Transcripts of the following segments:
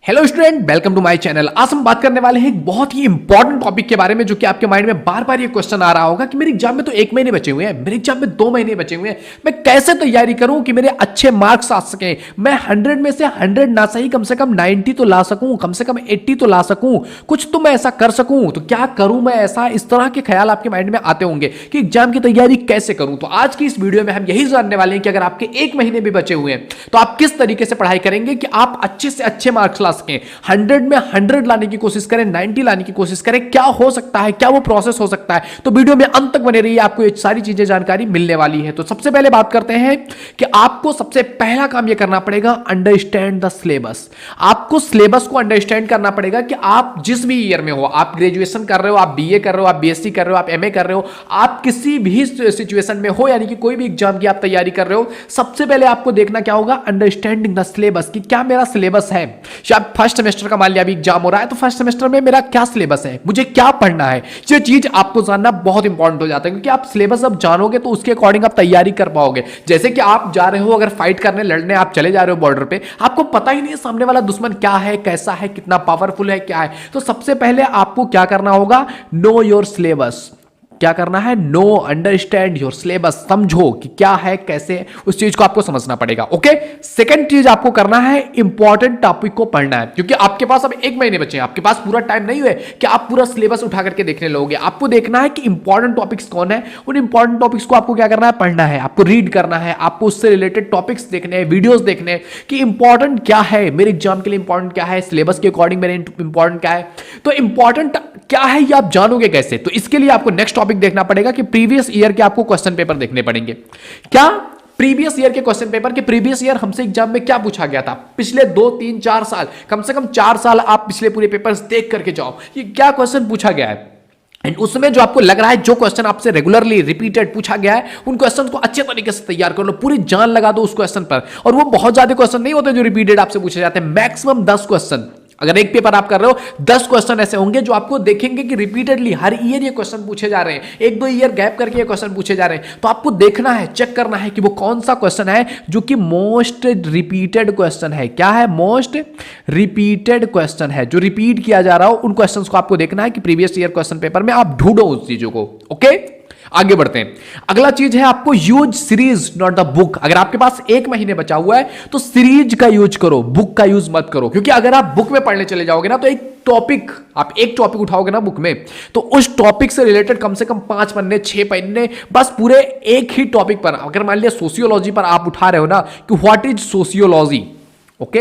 Hello student, welcome to my channel. आज हम बात करने वाले हैं एक बहुत ही इंपॉर्टेंट टॉपिक के बारे में, जो कि आपके माइंड में बार बार ये क्वेश्चन आ रहा होगा कि मेरे एग्जाम में तो 1 महीने बचे हुए हैं, मेरे एग्जाम में 2 महीने बचे हुए हैं, मैं कैसे तैयारी करूं कि मेरे अच्छे मार्क्स आ सकें, मैं 100 में से 100 ना सही कम से कम 90 तो ला सकूं, कम से कम 80 तो ला सकूं, कुछ तो मैं ऐसा कर सकूं। तो क्या करूं मैं ऐसा, इस तरह के ख्याल आपके माइंड में आते होंगे कि एग्जाम की तैयारी कैसे करूं। तो आज की इस वीडियो में हम यही जानने वाले हैं कि अगर आपके 1 महीने भी बचे हुए हैं तो आप किस तरीके से पढ़ाई करेंगे कि आप अच्छे से अच्छे मार्क्स ला सकें। 100 में 100 लाने की कोशिश करें, 90 लाने की कोशिश करें। क्या हो सकता है, क्या वो प्रोसेस हो सकता है, तो वीडियो में अंत तक बने रहिए, आपको ये सारी चीजें जानकारी मिलने वाली है। तो सबसे पहले बात करते हैं कि आपको सबसे पहला काम ये करना पड़ेगा, अंडरस्टैंड द सिलेबस। आपको सिलेबस को अंडरस्टैंड करना पड़ेगा कि आप जिस भी ईयर में हो, आप ग्रेजुएशन कर रहे हो, आप बीए कर रहे हो, आप बीएससी कर रहे हो, आप एमए कर रहे हो, आप किसी भी सिचुएशन में हो, यानी कि कोई भी एग्जाम की आप तैयारी कर रहे हो, सबसे पहले आपको देखना क्या होगा, अंडरस्टैंडिंग द सिलेबस, कि क्या मेरा सिलेबस है। शायद फर्स्ट सेमेस्टर का मान लिया अभी एग्जाम हो रहा है, तो फर्स्ट सेमेस्टर में मेरा क्या सिलेबस है, मुझे क्या पढ़ना है, ये चीज आपको जानना बहुत इंपॉर्टेंट हो जाता है, क्योंकि आप सिलेबस अब जानोगे तो उसके अकॉर्डिंग आप तैयारी कर पाओगे। जैसे कि आप जा रहे हो, अगर फाइट करने लड़ने आप चले जा रहे हो बॉर्डर पे, आपको पता ही नहीं है सामने वाला दुश्मन क्या है, कैसा है, कितना पावरफुल है, क्या है। तो सबसे पहले आपको क्या करना होगा, नो योर सिलेबस। क्या करना है, नो अंडरस्टैंड योर सिलेबस, समझो कि क्या है, कैसे, उस चीज को आपको समझना पड़ेगा। ओके, सेकंड चीज आपको करना है, इंपॉर्टेंट टॉपिक को पढ़ना है, क्योंकि आपके पास अब 1 महीने बचे हैं, आपके पास पूरा टाइम नहीं हुए कि आप पूरा सिलेबस उठा करके देखने लोगे। आपको देखना है कि इंपॉर्टेंट टॉपिक्स कौन है, उन इंपॉर्टेंट टॉपिक्स को आपको क्या करना है, पढ़ना है, आपको रीड करना है, आपको उससे रिलेटेड टॉपिक्स देखने हैं, वीडियोस देखने हैं कि इंपॉर्टेंट क्या है, मेरे एग्जाम के लिए इंपॉर्टेंट क्या है, सिलेबस के अकॉर्डिंग मेरे इंपॉर्टेंट क्या है। तो इंपॉर्टेंट क्या है ये आप जानोगे कैसे, तो इसके लिए आपको नेक्स्ट टॉपिक देखना पड़ेगा कि प्रीवियस ईयर के आपको क्वेश्चन पेपर देखने पड़ेंगे। क्या प्रीवियस ईयर के क्वेश्चन पेपर के प्रीवियस ईयर हमसे एग्जाम में क्या पूछा गया था, पिछले 2 3 4 साल, कम से कम 4 साल आप पिछले पूरे पेपर्स देख करके जाओ कि क्या क्वेश्चन पूछा गया है, एंड उसमें जो आपको लग रहा है, जो क्वेश्चन आपसे रेगुलरली रिपीटेड पूछा गया है, उन क्वेश्चन को अच्छे तरीके से तैयार कर लो, पूरी जान लगा दो उस क्वेश्चन पर। और वो बहुत ज्यादा क्वेश्चन नहीं होते जो रिपीटेड आपसे पूछे जाते हैं, मैक्सिमम 10 क्वेश्चन। अगर एक पेपर आप कर रहे हो, 10 क्वेश्चन ऐसे होंगे जो आपको देखेंगे कि रिपीटेडली हर ईयर ये क्वेश्चन पूछे जा रहे हैं, 1-2 ईयर गैप करके ये क्वेश्चन पूछे जा रहे हैं। तो आपको देखना है, चेक करना है कि वो कौन सा क्वेश्चन है जो कि मोस्ट रिपीटेड क्वेश्चन है। क्या है, मोस्ट रिपीटेड क्वेश्चन है, जो रिपीट किया जा रहा हो। उन क्वेश्चन को आपको देखना है कि प्रीवियस ईयर क्वेश्चन पेपर में आप ढूंढो उस चीजों को। ओके, आगे बढ़ते हैं। अगला चीज है, आपको use series not the book. अगर आपके पास 1 महीने बचा हुआ है तो सीरीज का यूज करो, बुक का यूज मत करो, क्योंकि अगर आप बुक में पढ़ने चले जाओगे ना, तो आप एक टॉपिक उठाओगे ना बुक में, तो उस टॉपिक से रिलेटेड कम से कम 5 पन्ने 6 पन्ने बस पूरे एक ही टॉपिक पर। अगर मान लिया सोशियोलॉजी पर आप उठा रहे हो ना कि what is sociology, okay,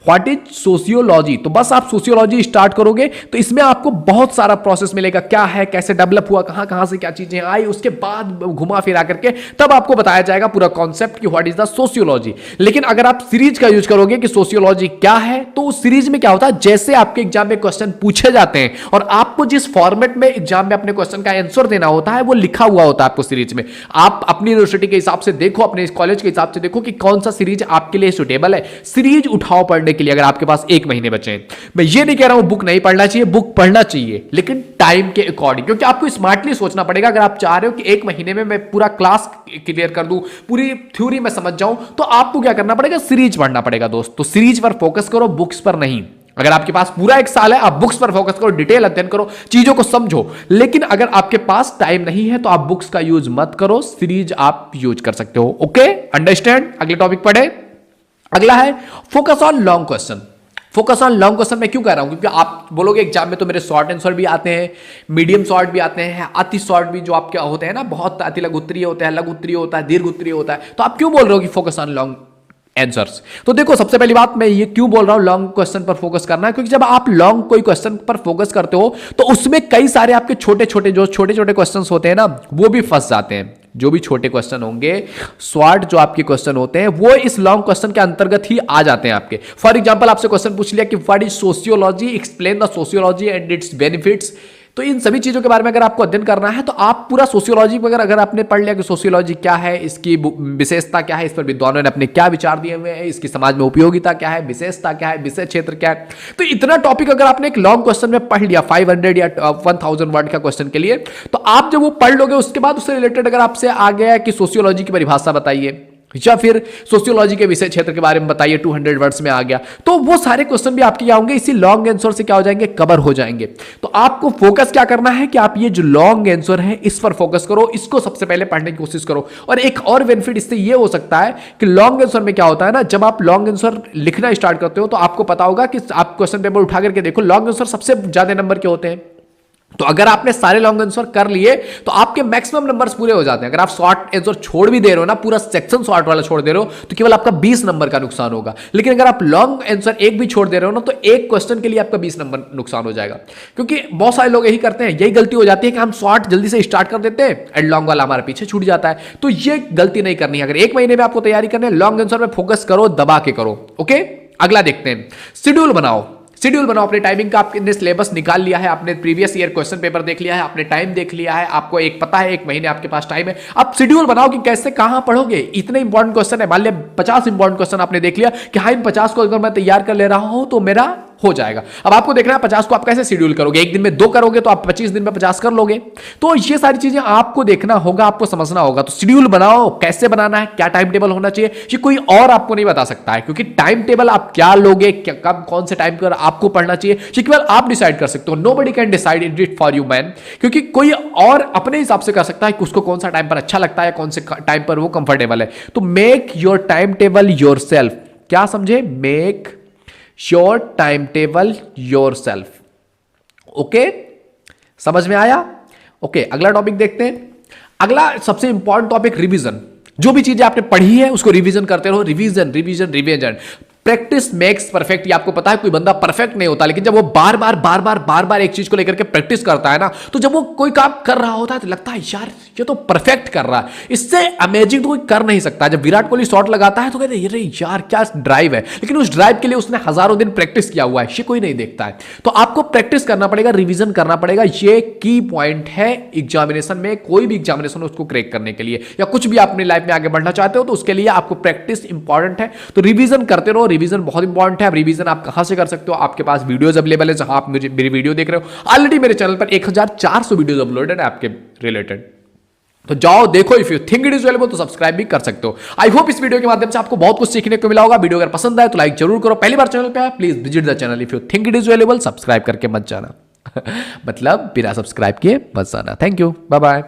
what is sociology, तो बस आप सोशियोलॉजी स्टार्ट करोगे तो इसमें आपको बहुत सारा प्रोसेस मिलेगा, क्या है, कैसे डेवलप हुआ, कहां कहां से क्या चीजें आई, उसके बाद घुमा फिरा करके तब आपको बताया जाएगा पूरा कॉन्सेप्ट कि व्हाट इज द सोशियोलॉजी। लेकिन अगर आप सीरीज का यूज करोगे कि सोशियोलॉजी क्या है, तो उस सीरीज में क्या होता है, जैसे आपके एग्जाम में क्वेश्चन पूछे जाते हैं और आपको जिस फॉर्मेट में एग्जाम में अपने क्वेश्चन का आंसर देना होता है, वो लिखा हुआ होता है आपको सीरीज में। आप अपनी यूनिवर्सिटी के हिसाब से देखो, अपने कॉलेज के हिसाब से देखो कि कौन सा सीरीज आपके लिए सुटेबल है। सीरीज उठाओ पढ़ने के लिए, अगर आपके पास 1 महीने बचे हैं। मैं ये नहीं कह रहा हूं बुक नहीं पढ़ना चाहिए, बुक पढ़ना चाहिए, लेकिन टाइम के अकॉर्डिंग, क्योंकि आपको स्मार्टली सोचना पड़ेगा। अगर आप चाह रहे हो कि 1 महीने में मैं पूरा क्लास क्लियर कर दूं, पूरी थ्योरी में समझ जाऊं, तो आपको क्या करना पड़ेगा, सीरीज पढ़ना पड़ेगा दोस्त। तो सीरीज पर फोकस करो, बुक्स पर नहीं। अगर आपके पास पूरा 1 साल है, आप बुक्स पर फोकस करो, डिटेल अध्ययन करो, चीजों को समझो। लेकिन अगर आपके पास टाइम नहीं है तो आप बुक्स का यूज मत करो, सीरीज आप यूज कर सकते हो। Okay, understand. अगले टॉपिक पढ़े। अगला है focus on long question. Focus on long question मैं क्यों कह रहा हूं, क्योंकि आप बोलोगे एग्जाम में तो मेरे शॉर्ट आंसर भी आते हैं, मीडियम शॉर्ट भी आते हैं, अति शॉर्ट भी जो आपके होते हैं ना, बहुत अति लघु उत्तरीय होता है, लघु उत्तरीय होता है, दीर्घ उत्तरीय होता है। तो आप क्यों बोल रहे हो कि फोकस ऑन लॉन्ग आंसर्स। तो देखो, सबसे पहली बात मैं ये क्यों बोल रहा हूं लॉन्ग क्वेश्चन पर फोकस करना है, क्योंकि जब आप लॉन्ग कोई क्वेश्चन पर फोकस करते हो तो उसमें कई सारे आपके छोटे छोटे क्वेश्चंस होते हैं ना, वो भी फंस जाते हैं। जो भी छोटे क्वेश्चन होंगे, शॉर्ट जो आपके क्वेश्चन होते हैं, वो इस लॉन्ग क्वेश्चन के अंतर्गत ही आ जाते हैं आपके। फॉर एग्जांपल, आपसे क्वेश्चन पूछ लिया कि what is sociology, explain the sociology and it's benefits. तो इन सभी चीजों के बारे में अगर आपको अध्ययन करना है तो आप पूरा सोशियोलॉजी वगैरह अगर आपने पढ़ लिया कि सोशियोलॉजी क्या है, इसकी विशेषता क्या है, इस पर विद्वानों ने अपने क्या विचार दिए हुए हैं, इसकी समाज में उपयोगिता क्या है, विशेषता क्या है, विषय क्षेत्र क्या है, तो इतना टॉपिक अगर आपने एक लॉन्ग क्वेश्चन में पढ़ लिया 500 या 1000 वर्ड का क्वेश्चन के लिए, तो आप जब वो पढ़ लोगे उसके बाद उससे रिलेटेड अगर आपसे आ गया कि सोशियोलॉजी की परिभाषा बताइए, या फिर सोशियोलॉजी के विषय क्षेत्र के बारे में बताइए, 200 वर्ड्स में आ गया। तो वो सारे क्वेश्चन भी आपके क्या होंगे, इसी लॉन्ग आंसर से क्या हो जाएंगे, कवर हो जाएंगे। तो आपको फोकस क्या करना है कि आप ये जो लॉन्ग आंसर है इस पर फोकस करो, इसको सबसे पहले पढ़ने की कोशिश करो। और एक और बेनिफिट इससे ये हो सकता है कि लॉन्ग आंसर में क्या होता है ना, जब आप लॉन्ग आंसर लिखना स्टार्ट करते हो तो आपको पता होगा कि आप क्वेश्चन पेपर उठा करके देखो, लॉन्ग आंसर सबसे ज्यादा नंबर के होते हैं। तो अगर आपने सारे लॉन्ग आंसर कर लिए तो आपके मैक्सिमम नंबर्स पूरे हो जाते हैं। अगर आप शॉर्ट आंसर छोड़ भी दे रहे हो ना, पूरा सेक्शन शॉर्ट वाला छोड़ दे रहे हो, तो केवल आपका 20 नंबर का नुकसान होगा। लेकिन अगर आप लॉन्ग आंसर एक भी छोड़ दे रहे हो ना, तो एक क्वेश्चन के लिए आपका 20 नंबर नुकसान हो जाएगा। क्योंकि बहुत सारे लोग यही करते हैं, यही गलती हो जाती है कि हम शॉर्ट जल्दी से स्टार्ट कर देते हैं एंड लॉन्ग वाला हमारे पीछे छूट जाता है। तो ये गलती नहीं करनी है। अगर एक महीने में आपको तैयारी करनी है, लॉन्ग आंसर में फोकस करो, दबा के करो। ओके, अगला देखते हैं, शेड्यूल बनाओ। शेड्यूल बनाओ अपने टाइमिंग का। आपने सिलेबस निकाल लिया है, आपने प्रीवियस ईयर क्वेश्चन पेपर देख लिया है, आपने टाइम देख लिया है, आपको एक पता है एक महीने आपके पास टाइम है। आप शेड्यूल बनाओ कि कैसे कहां पढ़ोगे। इतने इंपॉर्टेंट क्वेश्चन है, मान लिया 50 इंपॉर्टेंट क्वेश्चन आपने देख लिया कि हाँ इन 50 को अगर मैं तैयार कर ले रहा हूं तो मेरा हो जाएगा। अब आपको देखना है 50 को आप कैसे शेड्यूल करोगे। एक दिन में 2 करोगे तो आप 25 दिन में 50 कर लोगे। तो ये सारी चीजें आपको देखना होगा, आपको समझना होगा। तो शेड्यूल बनाओ, कैसे बनाना है, क्या टाइम टेबल होना चाहिए, ये कोई और आपको नहीं बता सकता है। क्योंकि टाइम टेबल आप क्या लोगे, कब कौन से टाइम पर आपको पढ़ना चाहिए, ये केवल आप डिसाइड कर सकते हो। Nobody can decide it for you man. क्योंकि कोई और अपने हिसाब से कर सकता है कि उसको कौन सा टाइम पर अच्छा लगता है, कौन से टाइम पर वो कंफर्टेबल है। तो make your time table yourself. क्या समझे, make your time table your self. Okay, समझ में आया। ओके, अगला टॉपिक देखते हैं। अगला सबसे इंपॉर्टेंट टॉपिक, रिवीजन। जो भी चीजें आपने पढ़ी है उसको रिवीजन करते रहो। Revision revision revision. Practice makes perfect. ये आपको पता है, कोई बंदा परफेक्ट नहीं होता, लेकिन जब वो बार बार एक चीज को लेकर के प्रैक्टिस करता है ना, तो जब वो कोई काम कर रहा होता है तो लगता है यार ये तो परफेक्ट कर रहा है, इससे अमेजिंग तो कोई कर नहीं सकता। जब विराट कोहली शॉट लगाता है तो कहते हैं अरे यार क्या ड्राइव है, लेकिन उस ड्राइव के लिए उसने हजारों दिन प्रैक्टिस किया हुआ है, ये कोई नहीं देखता है। तो आपको प्रैक्टिस करना पड़ेगा, रिविजन करना पड़ेगा। ये की पॉइंट है एग्जामिनेशन में। कोई भी एग्जामिनेशन हो उसको क्रैक करने के लिए, या कुछ भी आप अपनी लाइफ में आगे बढ़ना चाहते हो तो उसके लिए आपको प्रैक्टिस इंपॉर्टेंट है। तो रिविजन करते रहो। रिवीजन बहुत इंपॉर्टेंट है। अब रिवीजन आप कहां से कर सकते हो, आपके पास वीडियोस अवेलेबल है, जहां आप मेरी वीडियो देख रहे हो। ऑलरेडी मेरे चैनल पर 1400 वीडियोस अपलोडेड है आपके रिलेटेड, तो जाओ देखो। If you think it is valuable तो सब्सक्राइब भी कर सकते हो। आई होप इस वीडियो के माध्यम से आपको बहुत कुछ सीखने को मिला होगा। वीडियो अगर पसंद आए तो लाइक जरूर करो। पहली बार चैनल पे आए please visit the channel. If you think it is valuable subscribe करके मत जाना मतलब बिना सब्सक्राइब किए मत जाना। Thank you, bye bye.